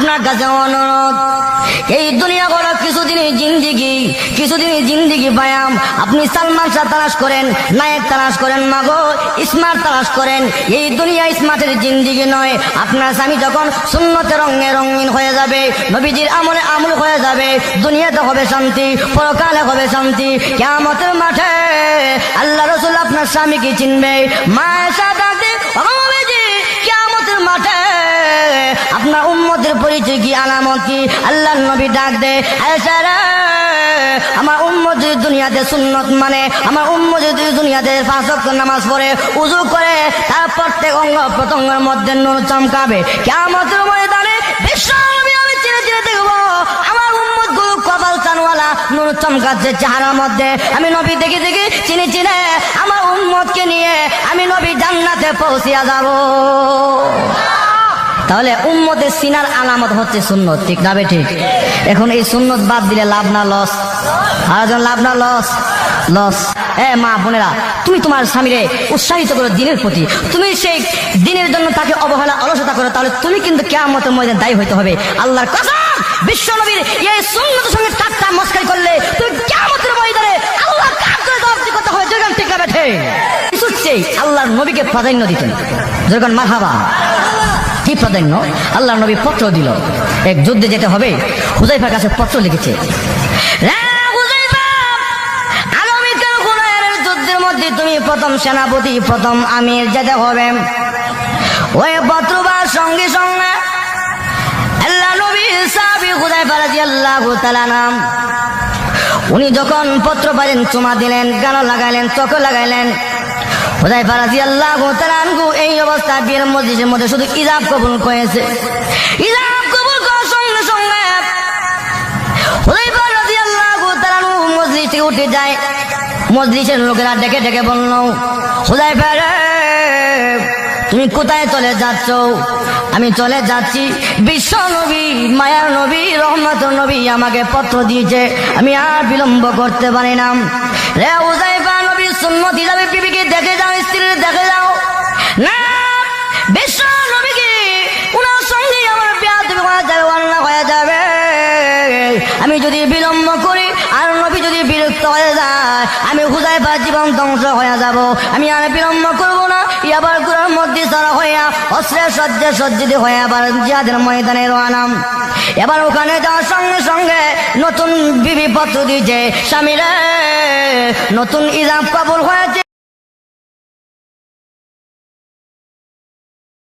আপনার কাছে অনুরোধ, এই দুনিয়া বড় কিছুদিনই জিন্দিগি পায়াম। আপনি সালমান শাহ তালাশ করেন, নায়ক তালাশ করেন, মাগো স্মার্ট তালাশ করেন। এই দুনিয়া স্মার্টের জিন্দিগি নয়। আপনার স্বামী যখন সুন্নতে রঙে রঙিন হয়ে যাবে, নবীজির আমলে আমল হয়ে যাবে, দুনিয়াতে হবে শান্তি, পরকালে হবে শান্তি। কিয়ামতের মাঠে আল্লাহ রাসূল আপনার স্বামীকে চিনবে। মায়েশা ডাকতে, নবীজি কিয়ামতের মাঠে আপনার উম্মতের পরিচয় কি, আলামত কি? আল্লাহর নবী ডাক দে, আয়েশা রে, আমার উম্মত যদি দুনিয়াতে সুন্নত মানে, আমার উম্মত যদি দুনিয়াতে 5 ওয়াক্ত নামাজ পড়ে, ওযু করে, তার প্রত্যেক অঙ্গ প্রত্যঙ্গের মধ্যে নূর চমকাবে। কিয়ামতের ময়দানে বিশ্ব নবী আমি চিনে চিনে দেখব আমার উম্মত গুলো কপাল চানওয়ালা, নূর চমকাচ্ছে চেহারার মধ্যে। আমি নবী দেখে দেখে চিনে চিনে আমার উম্মতকে নিয়ে আমি নবী জান্নাতে পৌঁছিয়া যাব। তাহলে উম্মতের সিনার আলামত হচ্ছে সুন্নত, ঠিক না বে ঠিক? এখন এই সুন্নত বাদ দিলে লাভ না লস? আরেকজন লাভ না লস? লস। মা বোনেরা, তুমি তোমার স্বামীরে উৎসাহিত করো দিনের প্রতি, তুমি সেই দিনের জন্য তাকে অবহেলা অলসতা করো, তাহলে তুমি কিন্তু কিয়ামতের ময়দানে দায়ী হইতে হবে। আল্লাহর কসম, বিশ্ব নবীর এই সুন্নতের সঙ্গে ঠাট্টা মস্কারি করলে তুমি কিয়ামতের ময়দানে আল্লাহর কাজ করে জবাবদিহি করতে হবে। যেরকম ঠিক না বেঠে কিছুই আল্লাহর নবীকে প্রাধান্য দিতেন। যেরকম মারহাবা, কি প্রাধান্য? আল্লাহর নবী পত্র দিল, এক যুদ্ধে যেতে হবে, হুযায়ফার কাছে পত্র লিখেছে। যুদ্ধের মধ্যে তুমি প্রথম সেনাপতি, প্রথম আমির যেতে হবে। ওই পত্রবার সঙ্গে সঙ্গে আল্লাহ নবী সাহাবী হুযায়ফা রাদিয়াল্লাহু তাআলা নাম, উনি যখন পত্র পাইলেন চুমা দিলেন, গান লাগাইলেন, চোখে লাগাইলেন। হুযায়ফা রাদিয়াল্লাহু তাআলা আনহু এই অবস্থা বিয়ের মজলিসের মধ্যে শুধু ইজাব কবুল করেছে। ইজাব কবুল করার সঙ্গে সঙ্গে হুযায়ফা রাদিয়াল্লাহু তাআলা আনহু মজলিস থেকে উঠে যায়। মজলিসের লোকেরা ডেকে ডেকে বলল, হুযায়ফা রে, তুমি কোথায় চলে যাচ্ছ? আমি চলে যাচ্ছি, বিশ্ব নবী, মায়ার নবী, রহমতের নবী আমাকে পত্র দিয়েছে, আমি আর বিলম্ব করতে পারি না। রে হুযায়ফা, নবী সুন্নত হিসাবে বিবিকে দেখে যাও, স্ত্রীর দেখে যাও না, বিশ্ব নবীকে উনার সঙ্গে আমার বেয়াদবি হয়ে যাবে, অন্যায় হয়ে যাবে। আমি যদি বিলম্ব করি আর নবী যদি বিরক্ত হয়ে যায়, আমি হুযায়ফা জীবন ধ্বংস হয়ে যাব। আমি আর বিলম্ব করব না। আবার গুড়ার মধ্যে সারা হইয়া অস্ত্রের সজ্জে সজ্জিত হয়ে আবার জিহাদের ময়দানে রওনা। এবার ওখানে যাওয়ার সঙ্গে সঙ্গে নতুন বিবি পত্র দিয়েছে, স্বামীরা নতুন ইজাব কবুল হয়েছে,